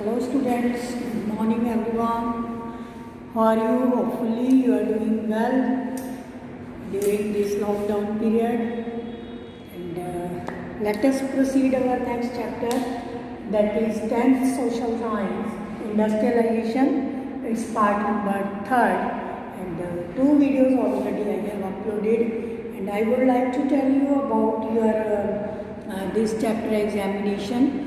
Hello students, good morning everyone. How are you? Hopefully you are doing well during this lockdown period. And let us proceed our next chapter, that is 10th Social Science, Industrialization. It's part number 3rd, and two videos already I have uploaded, and I would like to tell you about your this chapter examination.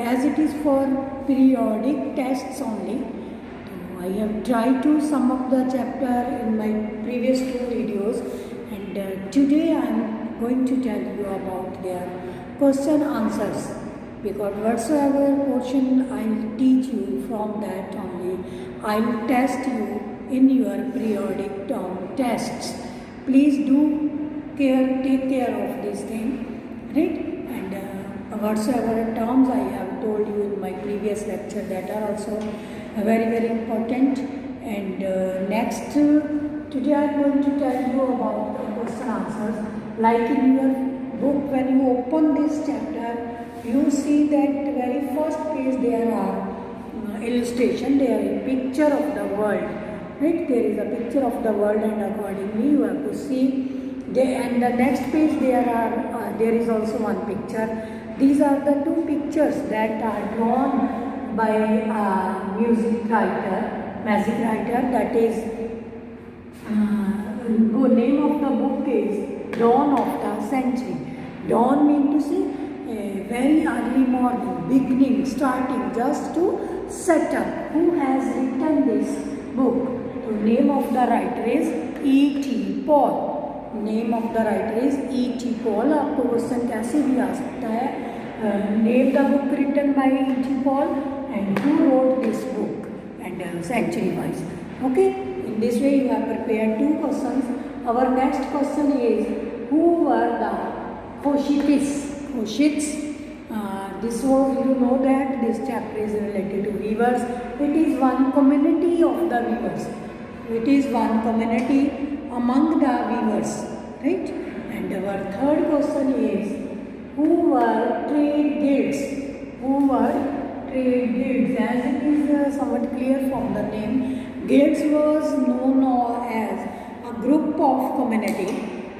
As it is for periodic tests only, so I have tried to sum up the chapter in my previous two videos, and today I am going to tell you about their question answers, because whatsoever portion I will teach you, from that only I will test you in your periodic term tests. Please do take care of this thing, right? And whatsoever terms I have told you in my previous lecture, that are also very important. And next, today I am going to tell you about the question answers. Like in your book, when you open this chapter, you see that very first page there are illustration, there is a picture of the world, right? There is a picture of the world, and accordingly you have to see. And the next page there is also one picture. These are the two pictures that are drawn by a magic writer. That is, the name of the book is Dawn of the Century. Dawn means to say very early morning, beginning, starting, just to set up. Who has written this book? The name of the writer is E.T. Paul. Name of the writer is E.T. Paul. आपको question कैसे भी आ सकता है, name the book written by E.T. Paul and who wrote this book and century wise. Okay, in this way you have prepared two questions. Our next question is who were the Cushites. This was, you know that this chapter is related to weavers. It is one community of the weavers. It is one community among the weavers, right? And our third question is, who were trade guilds? Who were trade guilds? As it is somewhat clear from the name, guilds was known as a group of community,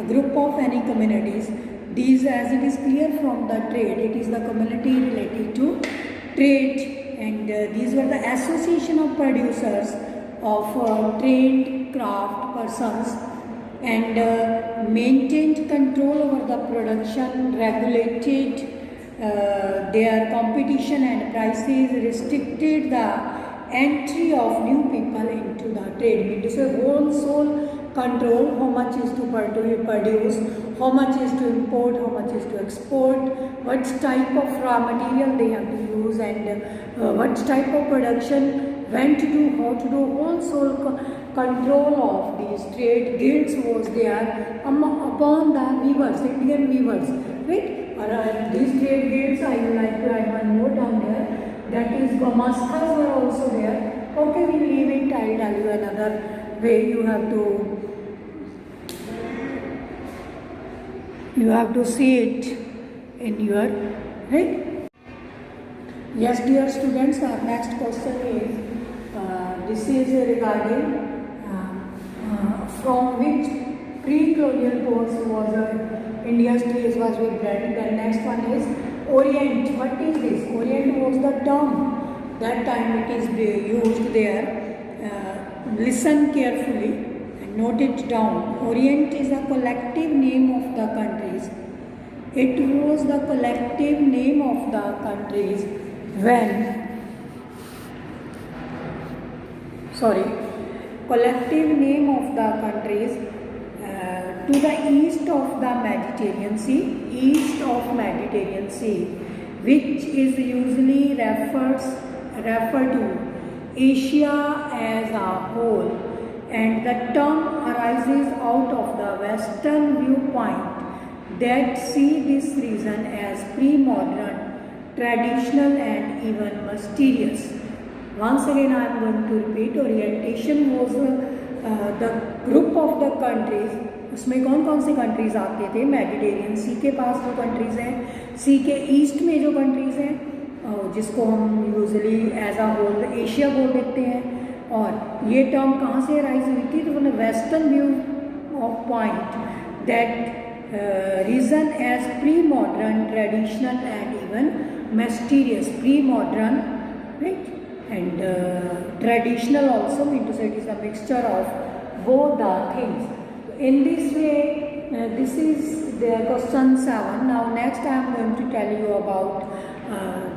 a group of any communities. These, as it is clear from the trade, it is the community related to trade, and these were the association of producers of trained craft persons, and maintained control over the production, regulated their competition and prices, restricted the entry of new people into the trade. It is a whole soul control, how much is to produce, how much is to import, how much is to export, what type of raw material they have to use, and what type of production, when to do, how to do. Whole soul control of these trade guilds was there upon the weavers, Indian weavers, right? These trade guilds, I would like to add one more down there, that is Gomastas were also there. Okay, we will leave it. I will tell you another way. You have to see it in your, right? Yes, dear students, our next question is, this is regarding from which pre-colonial ports was India's trade was begun. The next one is Orient. What is this? Orient was the term that time it is used there. Listen carefully and note it down. Orient is a collective name of the countries. It was the collective name of the countries collective name of the countries to the east of the Mediterranean Sea, which is usually referred to Asia as a whole, and the term arises out of the Western viewpoint that see this region as pre-modern, traditional, and even mysterious. Once again I am going to repeat. Orientation was the group of the countries. उसमें कौन कौन से countries आते थे? Mediterranean सी के पास जो countries हैं, सी के ईस्ट में जो कंट्रीज़ हैं, जिसको हम usually as a whole Asia बोल देते हैं। और ये टर्म कहाँ से राइज हुई थी? तो बोले western view of point that region as pre modern, traditional and even mysterious. Pre-modern, right, and traditional also, mean to say it is a mixture of both the things. In this way, this is the question 7. Now next I am going to tell you about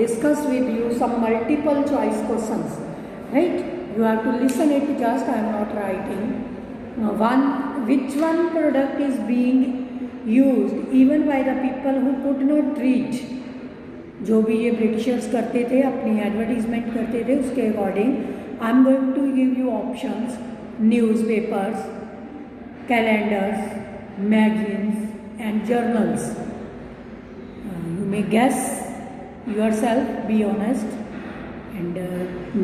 discuss with you some multiple choice questions, right? You have to listen it just, I am not writing. Which one product is being used even by the people who could not read? जो भी ये Britishers करते थे, अपनी advertisement करते थे, उसके according I am going to give you options: newspapers, calendars, magazines and journals. You may guess yourself, be honest. And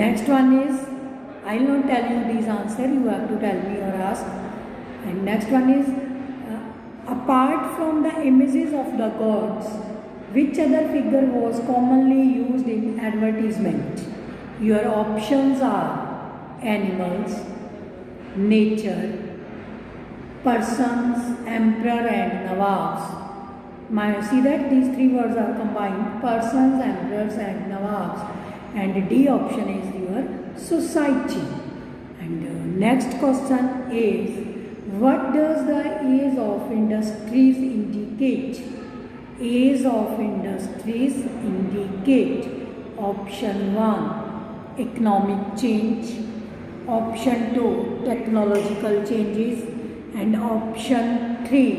next one is, I will not tell you these answer, you have to tell me or ask. And next one is, apart from the images of the gods, which other figure was commonly used in advertisement? Your options are animals, nature, persons, emperor and nawabs. See that these three words are combined: persons, emperors and nawabs. And D option is your society. And next question is, what does the age of industries indicate? Age of industries indicate: option 1, economic change; option 2, technological changes; and option 3,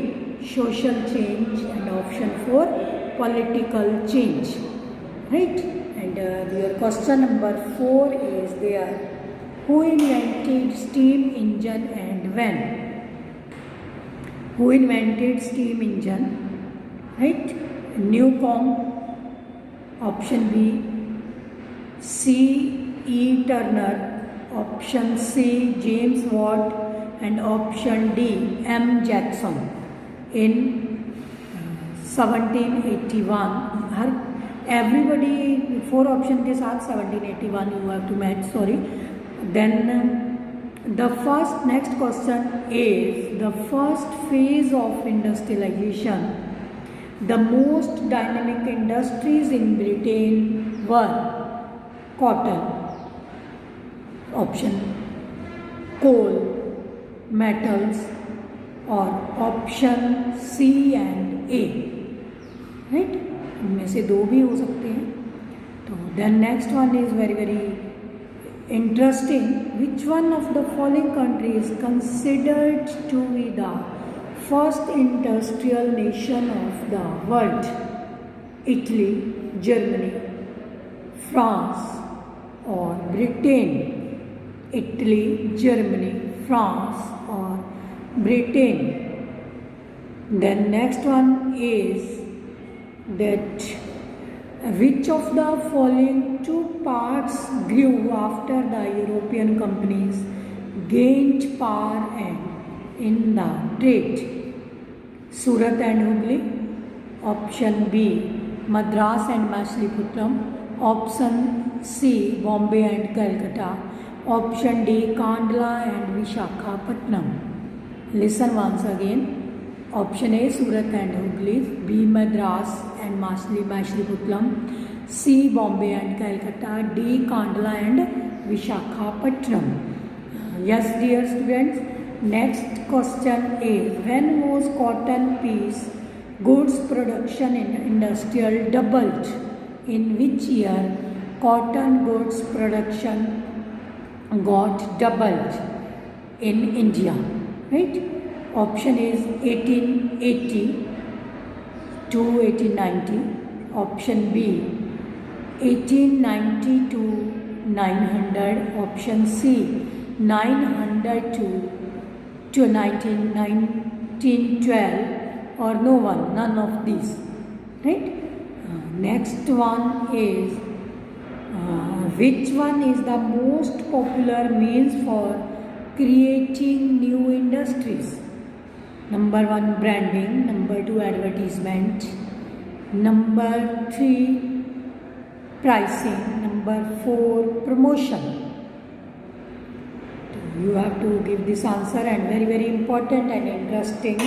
social change; and option 4, political change. Right? And your question number 4 is there: who invented steam engine and when? Who invented steam engine? Right? Newcomb. Option B, C. E. Turner. Option C, James Watt. And option D, M. Jackson. In 1781. Everybody 4 option के साथ 1781 you have to match. Sorry. Then the next question is, the first phase of industrialization. The most dynamic industries in Britain were: cotton, option coal, metals, or option C and A. Right? इनमें से 2 भी हो सकते हैं. तो then next one is very interesting. Which one of the following countries considered to be the first industrial nation of the world? Italy, Germany, France or Britain? Italy, Germany, France or Britain. Then next one is that which of the following 2 parts grew after the European companies gained power and in the trade? Surat and Hooghly. Option B, Madras and Machiliputnam. Option C, Bombay and Calcutta. Option D, Kandla and Visakhapatnam. Listen once again. Option A, Surat and Hooghly. B, Madras and Machiliputnam. C, Bombay and Calcutta. D, Kandla and Visakhapatnam. Yes, dear students. Next question is, when was cotton piece goods production in industrial doubled? In which year cotton goods production got doubled in India? Right? Option is 1880 to 1890. Option B, 1890 to 900. Option C, 900 to 1912, or no one, none of these. Right? Next one is, which one is the most popular means for creating new industries? Number 1, branding. Number 2, advertisement. Number 3, pricing. Number 4, promotion. You have to give this answer, and very, very important and interesting.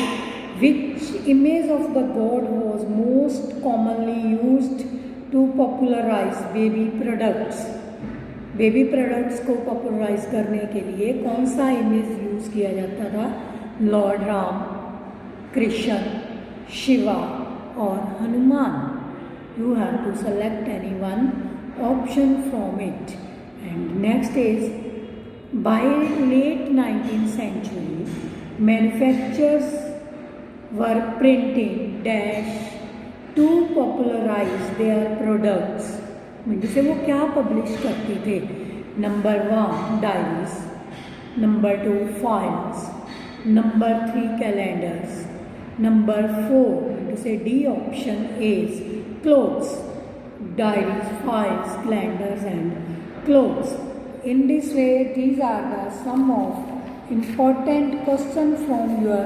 Which image of the god was most commonly used to popularize baby products? Baby products को popularise करने के लिए कौन सा image use किया जाता था? Lord Ram, Krishna, Shiva और Hanuman. You have to select any one option from it. And next is, by late 19th century, manufacturers were printing dash to popularize their products. जिसे वो क्या पब्लिश करते थे? Number 1 diaries, number 2 files, number 3 calendars, number 4 जिसे D option is clothes. Diaries, files, calendars and clothes. In this way, these are the some of important questions from your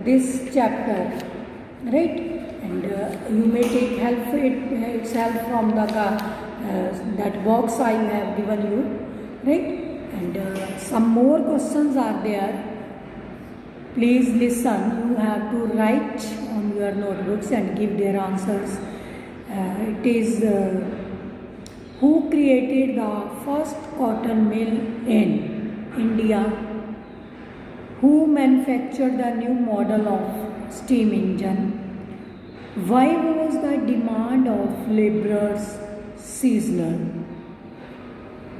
this chapter, right? And you may take help from the that box I have given you, right? And some more questions are there. Please listen. You have to write on your notebooks and give their answers. It is who created the first cotton mill in India? Who manufactured the new model of steam engine? Why was the demand of laborers seasonal?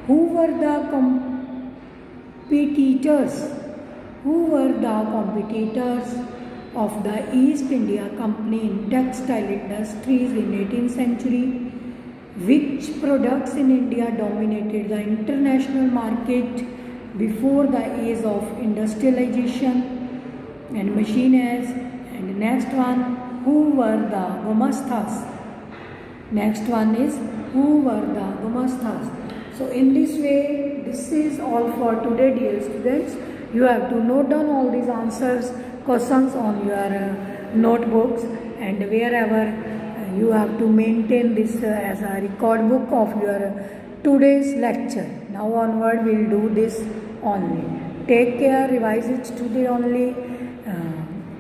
Who were the competitors? Who were the competitors of the East India Company in textile industries in 18th century? Which products in India dominated the international market before the age of industrialization and machine age? And next one, who were the Gumastas? Next one is, who were the Gumastas? So in this way, this is all for today, dear students. You have to note down all these answers, questions on your notebooks, and wherever you have to maintain this as a record book of your today's lecture. Now onward we will do this only. Take care, revise it today only.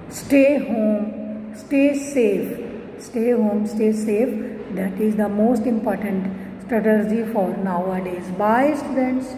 Stay home, stay safe. Stay home, stay safe. That is the most important strategy for nowadays. Bye students.